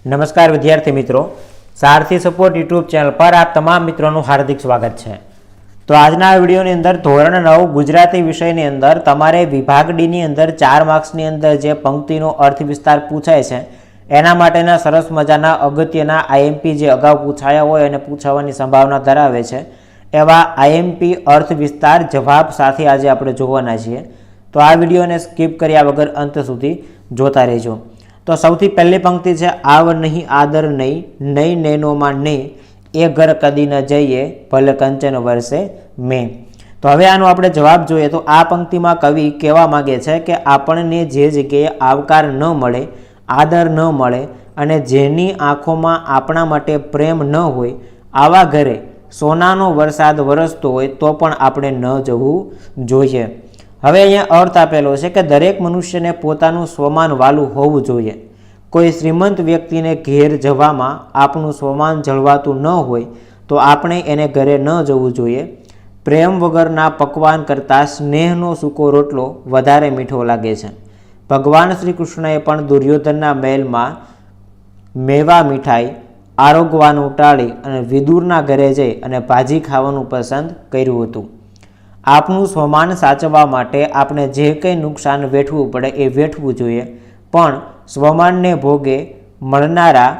નમસ્કાર વિદ્યાર્થી મિત્રો, સારથી સપોર્ટ યુટ્યુબ ચેનલ પર આપ તમામ મિત્રોનું હાર્દિક સ્વાગત છે। તો આજના વિડીયોની અંદર ધોરણ 9 ગુજરાતી વિષયની અંદર તમારે વિભાગ ડીની અંદર 4 માર્ક્સની અંદર જે પંક્તિનો અર્થ વિસ્તાર પૂછાય છે એના માટેના સરસ મજાના અગત્યના આઈએમપી જે અગાઉ પૂછાયા હોય અને પૂછાવાની સંભાવના ધરાવે છે એવા આઈએમપી અર્થ વિસ્તાર જવાબ સાથે આજે આપણે જોવાના છીએ। તો આ વિડીયોને સ્કીપ કર્યા વગર અંત સુધી જોતા રહેજો। તો સૌથી પહેલી પંક્તિ છે, આવ નહીં આદર નહીં, નહીં નૈનોમાં નહીં, એ ઘર કદી ન જઈએ, ભલે કંચન વર્ષે મેં। તો હવે આનો આપણે જવાબ જોઈએ તો આ પંક્તિમાં કવિ કહેવા માગે છે કે આપણને જે જગ્યાએ આવકાર ન મળે, આદર ન મળે અને જેની આંખોમાં આપણા માટે પ્રેમ ન હોય, આવા ઘરે સોનાનો વરસાદ વરસતો હોય તો પણ આપણે ન જવું જોઈએ। હવે અહીંયા અર્થ આપેલો છે કે દરેક મનુષ્યને પોતાનું સ્વમાન વાલું હોવું જોઈએ। કોઈ શ્રીમંત વ્યક્તિને ઘેર જવામાં આપણું સ્વમાન જળવાતું ન હોય તો આપણે એને ઘરે ન જવું જોઈએ। પ્રેમ વગરના પકવાન કરતાં સ્નેહનો સૂકો રોટલો વધારે મીઠો લાગે છે। ભગવાન શ્રી કૃષ્ણએ પણ દુર્યોધનના મહેલમાં મેવા મીઠાઈ આરોગવાનું ટાળી અને વિદુરના ઘરે જઈ અને ભાજી ખાવાનું પસંદ કર્યું હતું। આપણું સ્વમાન સાચવવા માટે આપણે જે કંઈ નુકસાન વેઠવું પડે એ વેઠવું જોઈએ, પણ સ્વમાનને ભોગે મળનારા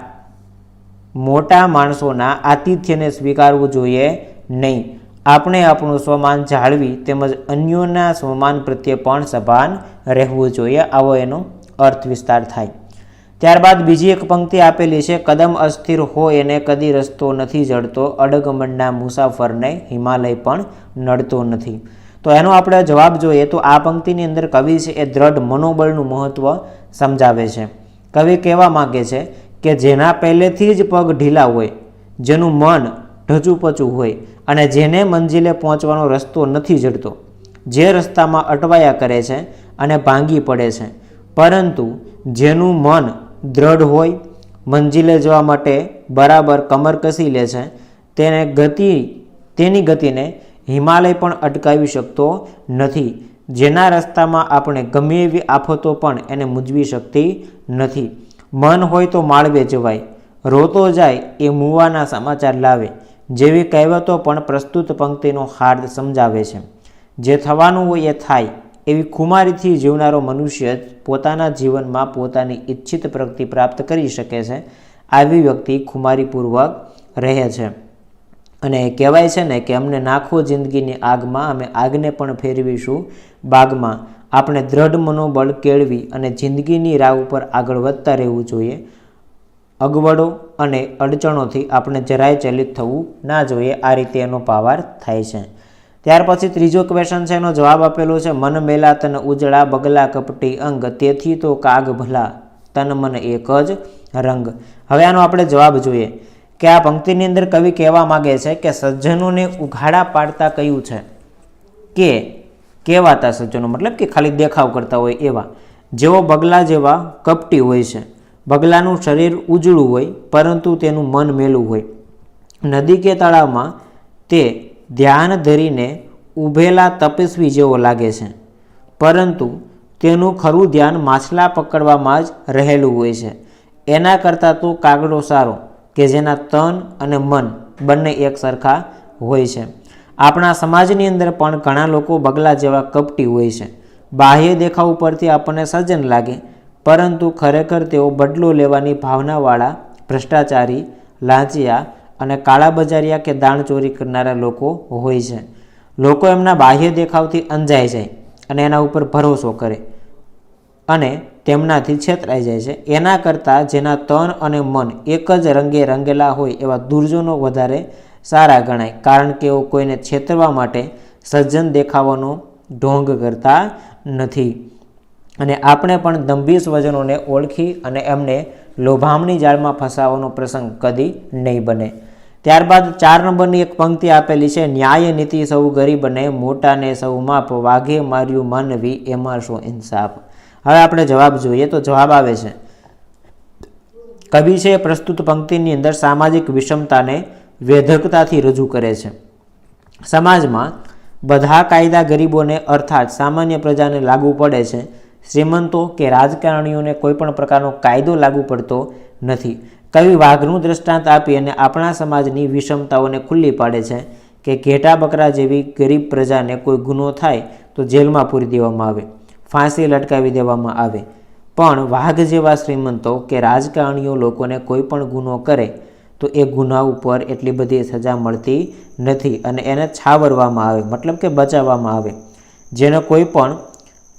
મોટા માણસોના આતિથ્યને સ્વીકારવું જોઈએ નહીં। આપણે આપણું સ્વમાન જાળવી તેમજ અન્યોના સ્વમાન પ્રત્યે પણ સભાન રહેવું જોઈએ, આવો એનો અર્થ વિસ્તાર થાય। ત્યારબાદ બીજી એક પંક્તિ આપેલી છે, કદમ અસ્થિર હોય એને કદી રસ્તો નથી જડતો, અડગમણના મુસાફરને હિમાલય પણ નડતો નથી। તો એનો આપણે જવાબ જોઈએ તો આ પંક્તિની અંદર કવિ છે એ દ્રઢ મનોબળનું મહત્વ સમજાવે છે। કવિ કહેવા માગે છે કે જેના પહેલેથી જ પગ ઢીલા હોય, જેનું મન ઢચુપચું હોય અને જેને મંજિલે પહોંચવાનો રસ્તો નથી જડતો, જે રસ્તામાં અટવાયા કરે છે અને ભાંગી પડે છે, પરંતુ જેનું મન દ્રઢ હોય, મંજિલે જવા માટે બરાબર કમર કસી લે છે, તેની ગતિને હિમાલય પણ અટકાવી શકતો નથી। જેના રસ્તામાં આપણે ગમે એવી આફતો પણ એને મૂંઝવી શકતી નથી। મન હોય તો માળવે જવાય, રોતો જાય એ મુવાના સમાચાર લાવે જેવી કહેવતો પણ પ્રસ્તુત પંક્તિનો હાર્દ સમજાવે છે। જે થવાનું હોય એ થાય એવી ખુમારીથી જીવનારો મનુષ્ય જ પોતાના જીવનમાં પોતાની ઈચ્છિત પ્રગતિ પ્રાપ્ત કરી શકે છે। આવી વ્યક્તિ ખુમારીપૂર્વક રહે છે અને કહેવાય છે ને કે અમને નાખો જિંદગીની આગમાં, અમે આગને પણ ફેરવીશું બાગમાં। આપણે દ્રઢ મનોબળ કેળવી અને જિંદગીની રાહ ઉપર આગળ વધતા રહેવું જોઈએ। અગવડો અને અડચણોથી આપણે જરાય ચલિત થવું ના જોઈએ, આ રીતે એનો પાવાર થાય છે। ત્યાર પછી ત્રીજો ક્વેશ્ચન છે, એનો જવાબ આપેલો છે, મન મેલા તન ઉજળા, બગલા કપટી અંગ, તેથી તો કાગ ભલા, તન મન એક જ રંગ। હવે આનો આપણે જવાબ જોઈએ કે આ પંક્તિની અંદર કવિ કહેવા માગે છે કે સજ્જનોને ઉઘાડા પાડતા કયું છે કે કહેવાતા સજ્જનો, મતલબ કે ખાલી દેખાવ કરતા હોય એવા, જેઓ બગલા જેવા કપટી હોય છે। બગલાનું શરીર ઉજળું હોય પરંતુ તેનું મન મેલું હોય। નદી કે તળાવમાં તે ધ્યાન ધરીને ઊભેલા તપસ્વી જેવો લાગે છે, પરંતુ તેનું ખરું ધ્યાન માછલા પકડવામાં જ રહેલું હોય છે। એના કરતાં તો કાગડો સારો કે જેના તન અને મન બંને એક સરખા હોય છે। આપણા સમાજની અંદર પણ ઘણા લોકો બગલા જેવા કપટી હોય છે। બાહ્ય દેખાવ ઉપરથી આપણને સજ્જન લાગે, પરંતુ ખરેખર તેઓ બદલો લેવાની ભાવનાવાળા, ભ્રષ્ટાચારી, લાંચિયા અને કાળાબજારિયા કે દાણચોરી કરનારા લોકો હોય છે। લોકો એમના બાહ્ય દેખાવથી અંજાઈ જાય અને એના ઉપર ભરોસો કરે અને તેમનાથી છેતરાઈ જાય છે। એના કરતાં જેના તન અને મન એક જ રંગે રંગેલા હોય એવા દુર્જનો વધારે સારા ગણાય, કારણ કે એઓ કોઈને છેતરવા માટે સજ્જન દેખાવાનો ઢોંગ કરતા નથી। અને આપણે પણ દંભી સ્વજનોને ઓળખી અને એમને લોભામણી જાળમાં ફસાવાનો પ્રસંગ કદી નહીં બને। ત્યારબાદ 4 નંબરની એક પંક્તિ આપેલી છે, ન્યાય નીતિ સૌ ગરીબને, મોટાને સૌ માપ, વાઘે માર્યું માનવી એમાં શો ઇન્સાફ। હવે આપણે જવાબ જોઈએ તો જવાબ આવે છે, કવિ છે પ્રસ્તુત પંક્તિની અંદર સામાજિક વિષમતાને વેધકતાથી રજૂ કરે છે। સમાજમાં બધા કાયદા ગરીબોને અર્થાત સામાન્ય પ્રજાને લાગુ પડે છે શ્રીમંતો કે રાજકારણીઓને કોઈ પણ પ્રકારનો કાયદો લાગુ પડતો નથી. કવિ વાઘનું દ્રષ્ટાંત આપી અને આપણા સમાજની વિષમતાઓને ખુલ્લી પાડે છે કે ઘેટા બકરા જેવી ગરીબ પ્રજાને કોઈ ગુનો થાય તો જેલમાં પૂરી દેવામાં આવે, ફાંસી લટકાવી દેવામાં આવે, પણ વાઘ જેવા શ્રીમંતો કે રાજકારણીઓ લોકોને કોઈ પણ ગુનો કરે તો એ ગુના ઉપર એટલી બધી સજા મળતી નથી અને એને છાવરવામાં આવે, મતલબ કે બચાવવામાં આવે, જેને કોઈ પણ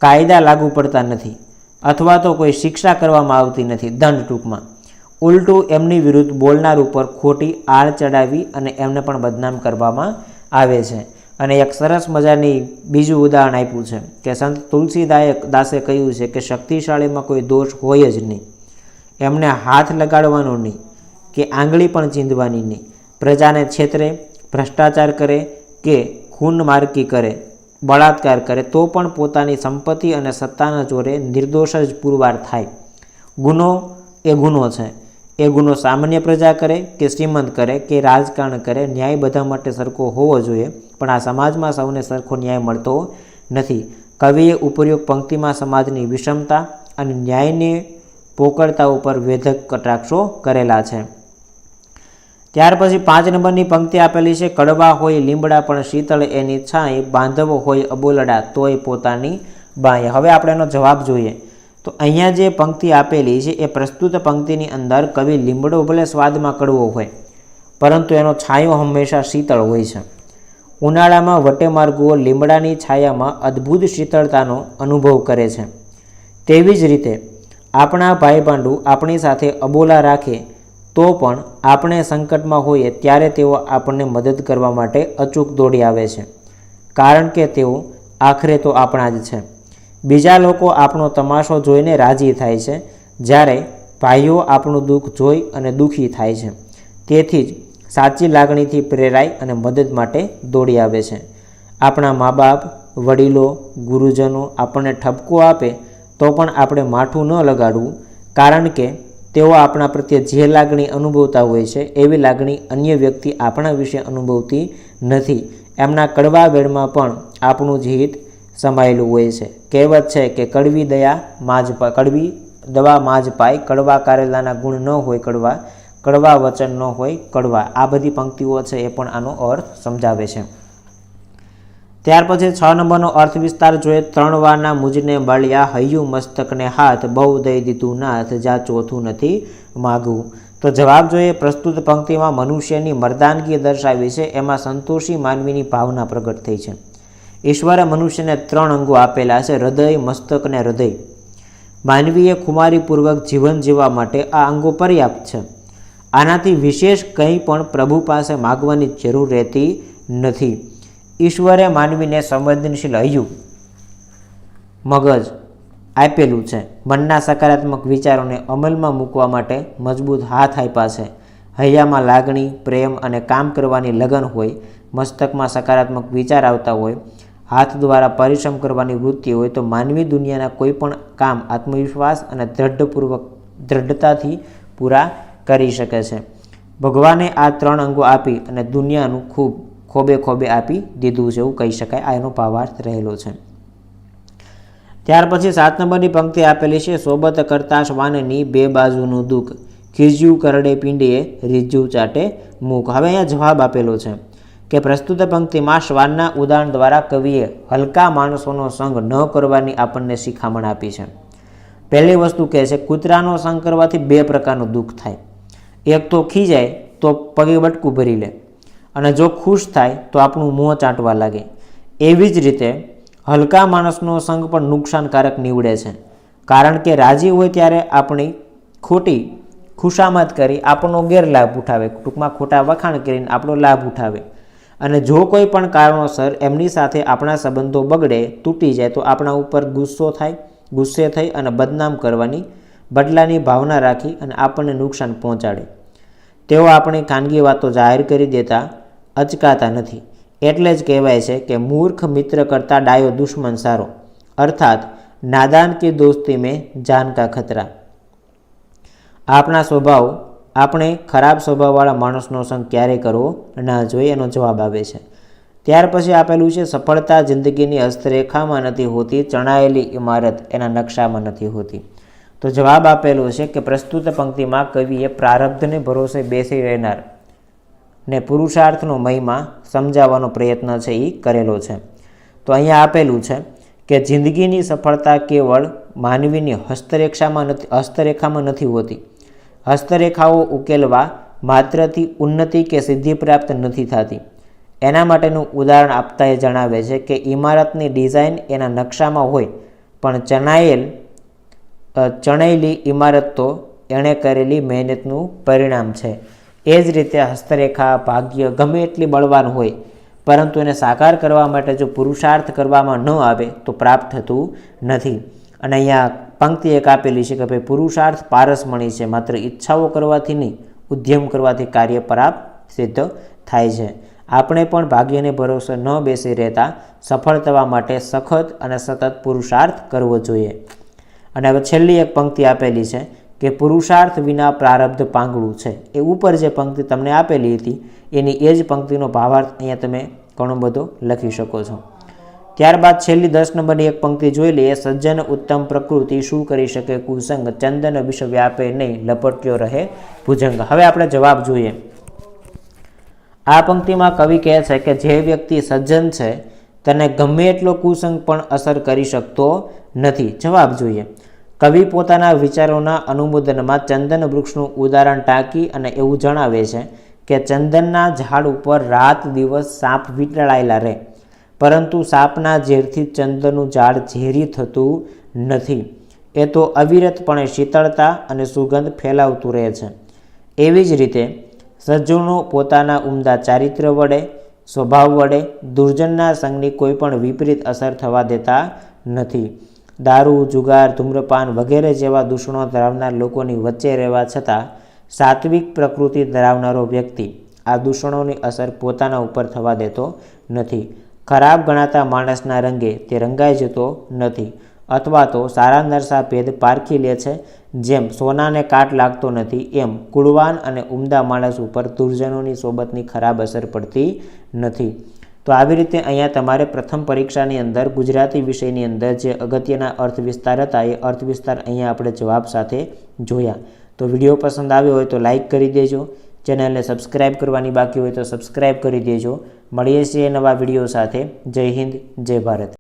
કાયદા લાગુ પડતા નથી અથવા તો કોઈ શિક્ષા કરવામાં આવતી નથી, દંડ ટૂંકમાં. ઉલટું એમની વિરુદ્ધ બોલનાર ઉપર ખોટી આળ ચડાવી અને એમને પણ બદનામ કરવામાં આવે છે. અને એક સરસ મજાની બીજું ઉદાહરણ આપ્યું છે કે સંત તુલસીદાસે કહ્યું છે કે શક્તિશાળીમાં કોઈ દોષ હોય જ નહીં, એમને હાથ લગાડવાનો નહીં કે આંગળી પણ ચીંધવાની નહીં, પ્રજાને છેતરે, ભ્રષ્ટાચાર કરે કે ખૂન મારકી કરે, બળાત્કાર કરે તો પણ પોતાની સંપત્તિ અને સત્તાના જોરે નિર્દોષ જ પુરવાર થાય. ગુનો એ ગુનો છે. એ ગુનો સામાન્ય પ્રજા કરે કે શ્રીમંત કરે કે રાજકારણ કરે, ન્યાય બધા માટે સરખો હોવો જોઈએ, પણ આ સમાજમાં સૌને સરખો ન્યાય મળતો નથી. કવિએ ઉપરયુક્ત પંક્તિમાં સમાજની વિષમતા અને ન્યાયની પોકળતા ઉપર વેધક કટાક્ષો કરેલા છે. ત્યાર પછી 5 નંબરની પંક્તિ આપેલી છે, કડવા હોય લીમડા પણ શીતળ એની છાંય, બાંધવો હોય અબોલડા તોય પોતાની બાંય. હવે આપણે એનો જવાબ જોઈએ. તો અહીંયા જે પંક્તિ આપેલી છે એ પ્રસ્તુત પંક્તિની અંદર કવિ લીમડો ભલે સ્વાદમાં કડવો હોય પરંતુ એનો છાંયો હંમેશા શીતળ હોય છે. ઉનાળામાં વટેમાર્ગુઓ લીમડાની છાયામાં અદ્ભુત શીતળતાનો અનુભવ કરે છે. તેવી જ રીતે આપણા ભાઈબંધુ આપણી સાથે અબોલા રાખે તો પણ આપણે સંકટમાં હોઈએ ત્યારે તેઓ આપણને મદદ કરવા માટે અચૂક દોડી આવે છે, કારણ કે તેઓ આખરે તો આપણા જ છે. બીજા લોકો આપણો તમાશો જોઈને રાજી થાય છે, જ્યારે ભાઈઓ આપણું દુઃખ જોઈ અને દુઃખી થાય છે. તેથી જ સાચી લાગણીથી પ્રેરાય અને મદદ માટે દોડી આવે છે. આપણા મા બાપ, વડીલો, ગુરુજનો આપણને ઠપકો આપે તો પણ આપણે માઠું ન લગાડવું, કારણ કે તેઓ આપણા પ્રત્યે જે લાગણી અનુભવતા હોય છે એવી લાગણી અન્ય વ્યક્તિ આપણા વિશે અનુભવતી નથી. એમના કડવા વેળમાં પણ આપણું જ હિત સમાયેલું હોય છે. કહેવત છે કે કડવી દવા માજ પાય, કડવા કારેલાના ગુણ ન હોય કડવા, કડવા વચન ન હોય કડવા. આ બધી પંક્તિઓ છે એ પણ આનો અર્થ સમજાવે છે. ત્યાર પછી 6 નંબરનો અર્થ વિસ્તાર જોઈએ. 3 વારના મુજને બળ્યા, હૈયું મસ્તકને હાથ, બહુ દઈ દીધું નાથ, જા ચોથું નથી માગવું. તો જવાબ જોઈએ. પ્રસ્તુત પંક્તિમાં મનુષ્યની મર્દાનગી દર્શાવી છે, એમાં સંતોષી માનવીની ભાવના પ્રગટ થઈ છે. ઈશ્વરે મનુષ્યને 3 અંગો આપેલા છે, હૃદય, મસ્તક અને હૃદય. માનવીએ ખુમારીપૂર્વક જીવન જીવવા માટે આ અંગો પર્યાપ્ત છે. આનાથી વિશેષ કંઈ પણ પ્રભુ પાસે માગવાની જરૂર રહેતી નથી. ઈશ્વરે માનવીને સંવેદનશીલ હૈયું, મગજ આપેલું છે. મનના સકારાત્મક વિચારોને અમલમાં મૂકવા માટે મજબૂત હાથ આપ્યા છે. હૈયામાં લાગણી, પ્રેમ અને કામ કરવાની લગન હોય, મસ્તકમાં સકારાત્મક વિચાર આવતા હોય, હાથ દ્વારા પરિશ્રમ કરવાની વૃત્તિ હોય તો માનવી દુનિયાના કોઈ પણ કામ આત્મવિશ્વાસ અને દ્રઢતાથી પૂરા કરી શકે છે. ભગવાને આ 3 અંગો આપી અને દુનિયાનું ખોબે ખોબે આપી દીધું છે એવું કહી શકાય. આ એનો ભાવાર્થ રહેલો છે. ત્યાર પછી 7 નંબરની પંક્તિ આપેલી છે, સોબત કરતા શ્વાનની 2 બાજુનું દુઃખ, ખીજ્યું કરડે પીંડીએ, રીઝ્યું ચાટે મૂક. હવે અહીંયા જવાબ આપેલો છે કે પ્રસ્તુત પંક્તિમાં શ્વાનના ઉદાહરણ દ્વારા કવિએ હલકા માણસોનો સંગ ન કરવાની આપણને શિખામણ આપી છે. પહેલી વસ્તુ કહે છે, કૂતરાનો સંગ કરવાથી 2 પ્રકારનું દુઃખ થાય. એક તો ખીજાય તો પગે બટકું ભરી લે, અને જો ખુશ થાય તો આપણું મોં ચાટવા લાગે. એવી જ રીતે હલકા માણસનો સંગ પણ નુકસાનકારક નીવડે છે, કારણ કે રાજી હોય ત્યારે આપણી ખોટી ખુશામત કરી આપણો ગેરલાભ ઉઠાવે, ટૂંકમાં ખોટા વખાણ કરીને આપણો લાભ ઉઠાવે. અને જો કોઈ પણ કારણોસર એમની સાથે આપણા સંબંધો બગડે, તૂટી જાય તો આપણા ઉપર ગુસ્સે થઈ અને બદનામ કરવાની, બદલાની ભાવના રાખી અને આપણને નુકસાન પહોંચાડે. તેઓ આપણી ખાનગી વાતો જાહેર કરી દેતા અચકાતા નથી. એટલે જ કહેવાય છે કે મૂર્ખ મિત્ર કરતાં ડાયો દુશ્મન સારો, અર્થાત નાદાન કી દોસ્તી મેં જાન કા ખતરા. આપણે ખરાબ સ્વભાવવાળા માણસનો સંગ ક્યારેય કરવો ના જોઈએ, એનો જવાબ આવે છે. ત્યાર પછી આપેલું છે સફળતા જિંદગીની હસ્તરેખામાં નથી હોતી, ચણાયેલી ઇમારત એના નકશામાં નથી હોતી. તો જવાબ આપેલો છે કે પ્રસ્તુત પંક્તિમાં કવિએ પ્રારબ્ધને ભરોસે બેસી રહેનાર ને પુરુષાર્થનો મહિમા સમજાવવાનો પ્રયત્ન છે એ કરેલો છે. તો અહીંયા આપેલું છે કે જિંદગીની સફળતા કેવળ માનવીની હસ્તરેખામાં નથી હોતી. હસ્તરેખાઓ ઉકેલવા માત્રથી ઉન્નતિ કે સિદ્ધિ પ્રાપ્ત નથી થતી. એના માટેનું ઉદાહરણ આપતા એ જણાવે છે કે ઇમારતની ડિઝાઇન એના નકશામાં હોય પણ ચણાયેલી ઇમારત તો એણે કરેલી મહેનતનું પરિણામ છે. એ જ રીતે હસ્તરેખા, ભાગ્ય ગમે એટલી બળવાન હોય પરંતુ એને સાકાર કરવા માટે જો પુરુષાર્થ કરવામાં ન આવે તો પ્રાપ્ત થતું નથી. અને અહીંયા પંક્તિ એક આપેલી છે કે ભાઈ પુરુષાર્થ પારસમણી છે, માત્ર ઈચ્છાઓ કરવાથી નહીં, ઉદ્યમ કરવાથી કાર્ય પ્રાપ્ત સિદ્ધ થાય છે. આપણે પણ ભાગ્યને ભરોસે ન બેસી રહેતા સફળ થવા માટે સખત અને સતત પુરુષાર્થ કરવો જોઈએ. અને હવે છેલ્લી એક પંક્તિ આપેલી છે કે પુરુષાર્થ વિના પ્રારબ્ધ પાંગળું છે. એ ઉપર જે પંક્તિ તમને આપેલી હતી એની એ જ પંક્તિનો ભાવાર્થ અહીંયા તમે ઘણો બધો લખી શકો છો. ત્યારબાદ છેલ્લી 10 નંબરની એક પંક્તિ જોઈ લઈએ. સજ્જન ઉત્તમ પ્રકૃતિ શું કરી શકે કુસંગ, ચંદન વિશ્વ વ્યાપે નહીં, લપટ્યો રહે ભુજંગ. હવે આપણે જવાબ જોઈએ. આ પંક્તિમાં કવિ કહે છે કે જે વ્યક્તિ સજ્જન છે તેને ગમે એટલો કુસંગ પણ અસર કરી શકતો નથી. જવાબ જોઈએ. કવિ પોતાના વિચારોના અનુમોદનમાં ચંદન વૃક્ષનું ઉદાહરણ ટાંકી અને એવું જણાવે છે કે ચંદનના ઝાડ ઉપર રાત દિવસ સાપ વીંટળાયેલા રહે પરંતુ સાપના ઝેરથી ચંદનનું ઝાડ ઝેરી થતું નથી. એ તો અવિરતપણે શીતળતા અને સુગંધ ફેલાવતું રહે છે. એવી જ રીતે સજ્જનો પોતાના ઉમદા ચારિત્ર વડે, સ્વભાવ વડે દુર્જનના સંગની કોઈ પણ વિપરીત અસર થવા દેતા નથી. દારૂ, જુગાર, ધૂમ્રપાન વગેરે જેવા દૂષણો ધરાવનાર લોકોની વચ્ચે રહેવા છતાં સાત્વિક પ્રકૃતિ ધરાવનારો વ્યક્તિ આ દૂષણોની અસર પોતાના ઉપર થવા દેતો નથી. ખરાબ ગણાતા માણસના રંગે તે રંગાઈ જતો નથી અથવા તો સારા નરસા ભેદ પારખી લે છે. જેમ સોનાને કાટ લાગતો નથી એમ કુળવાન અને ઉમદા માણસ ઉપર દુર્જનોની સોબતની ખરાબ અસર પડતી નથી. તો આવી રીતે અહીંયા તમારે પ્રથમ પરીક્ષાની અંદર ગુજરાતી વિષયની અંદર જે અગત્યના અર્થ વિસ્તાર હતા એ અર્થ વિસ્તાર અહીંયા આપણે જવાબ સાથે જોયા. તો વિડીયો પસંદ આવ્યો હોય તો લાઇક કરી દેજો. ચેનલને સબસ્ક્રાઈબ કરવાની બાકી હોય તો સબસ્ક્રાઈબ કરી દેજો. મળીએ છીએ નવા વિડીયો સાથે. જય હિન્દ, જય ભારત.